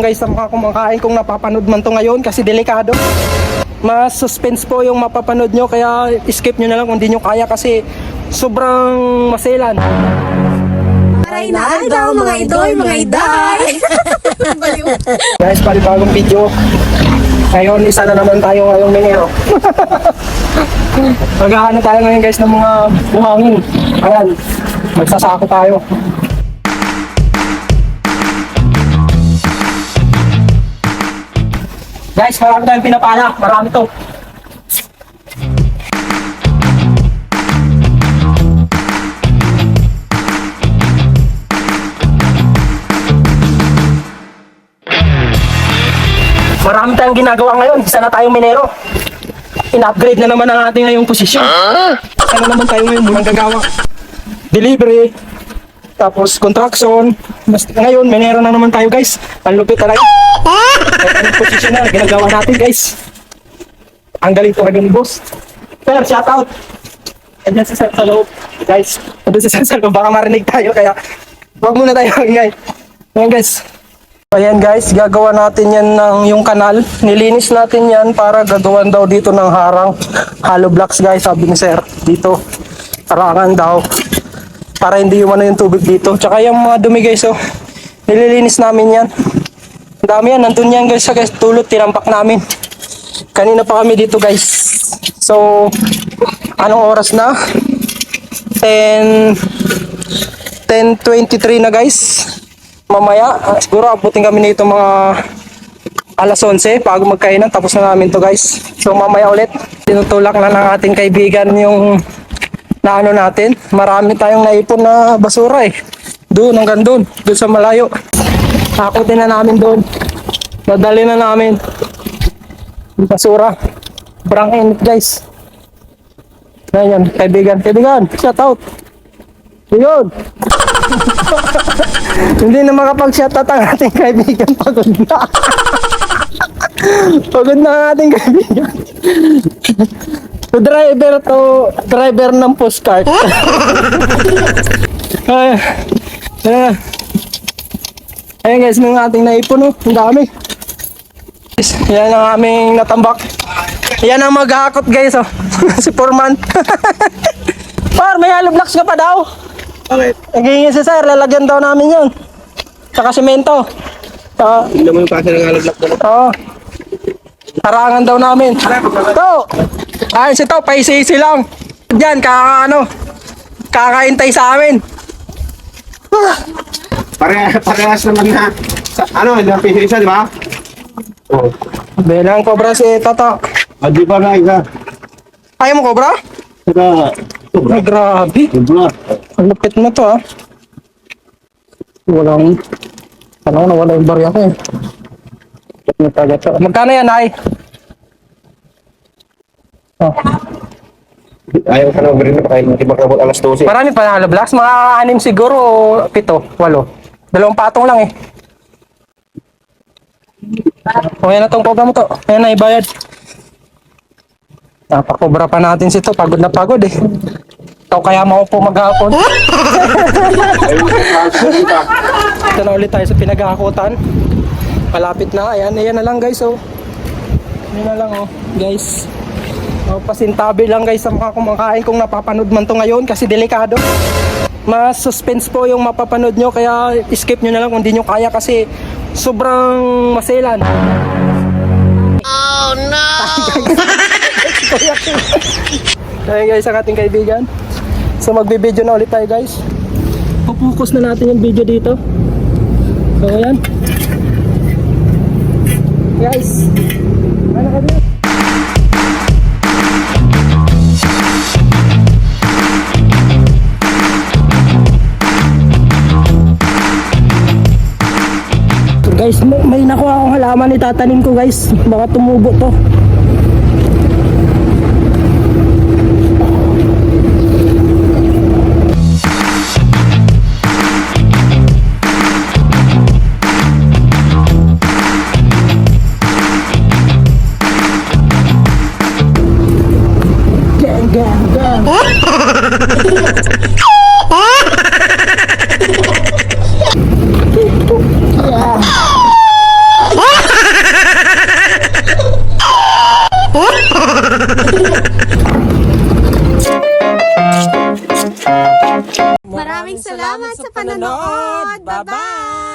Guys, sa mga kumakain kung napapanood man to ngayon kasi delikado. Mas suspense po yung mapapanood nyo, kaya skip nyo na lang kung di nyo kaya kasi sobrang maselan. Aray na daw mga idol, mga iday. Guys, panibagong video. Ngayon, isa na naman tayo ngayong minero. Maghahanap tayo ngayon guys ng mga buhangin. Ayan, magsasako tayo. Guys, marami tayong pinapala. Marami to. Marami tayong ginagawa ngayon. Isa na tayong minero. In-upgrade na naman ang ating ngayong posisyon. Isa na naman tayo ngayon munang gagawa. Delivery. Tapos construction. Ngayon, minero na naman tayo guys. Ang lupit talaga. Ang posisyon na ginagawa natin guys. Ang galing talaga ni boss. Pero shout out. Andiyan si Sir sa loob. Guys, andiyan si Sir sa loob. Baka marinig tayo kaya wag muna tayo ingay. Ayan guys. Ayan guys, gagawa natin yan ng yung kanal. Nilinis natin yan para gagawan daw dito ng harang. Hollow blocks guys, sabi ni Sir. Dito, harangan daw. Para hindi umano yung tubig dito. Tsaka yung mga dumi guys, oh. Nililinis namin yan. Ang dami yan, nandun yan guys sa guys. Tulot, tinampak namin. Kanina pa kami dito guys. So, anong oras na? 10:23 na guys. Mamaya, siguro abutin kami nito mga alas 11 bago magkainan. Tapos na namin to guys. So mamaya ulit, tinutulak na ng ating kaibigan yung naano natin. Marami tayong naipon na basura eh. Doon, hanggang doon. Doon sa malayo. Akutin na namin doon. Dadali na namin yung basura. Sobrang init guys. Ayan, kaibigan. Kaibigan, shout out. Yun. Hindi na makapag-shoutout ang ating kaibigan. Pagod na. Pagod na ang ating kaibigan. Driver ng postcard. Ayan guys, mga ating naipon. Ang dami. Yan ang aming natambak. Yan ang maghahakot guys. Si Foreman. Par, may hollow blocks ka pa daw. Okay. Naghihingi si Sir, lalagyan daw namin yun. Saka semento. Hindi naman yung kasi ng hollow block doon. Oo. Harangan daw namin. Ito. Ayun si Tao, paisisi lang. Diyan, kakaintay sa amin. Parehas naman na. Napisa, di ba? Oo. Belang cobra si Tata. Di ba na isa? Ayaw mo cobra? Saka, Ay, grabe. Ang lupit na to Walang, nawala yung barya ko eh. Magkano yan ay? Oh. ayaw ka na rin na kahit hindi makabot alas 12. Marami pa na hollow blocks, mga 6 siguro o 7, 8. 2 patong lang eh. O yan na tong cobra mo to. Ayan na ibayad. Napakobra pa natin si to. Pagod na pagod eh. Ikaw kaya maupo maghapon. Ito na ulit tayo sa pinaghahakutan. Malapit na. Ayan, ayan na lang guys oh. Ayan na lang oh guys. Oh, pasintabi lang guys sa mga kumakain kung napapanood man to ngayon kasi delikado. Mas suspense po yung mapapanood nyo, kaya skip nyo na lang kung di nyo kaya kasi sobrang maselan. Oh no! Ayan guys ang ating kaibigan. So magbe-video na ulit tayo guys. Focus na natin yung video dito. So ayan guys, ano ka dito? Guys, may nakuha akong halaman itatanim ko guys. Baka tumubo to. Maraming salamat sa panonood. Bye-bye!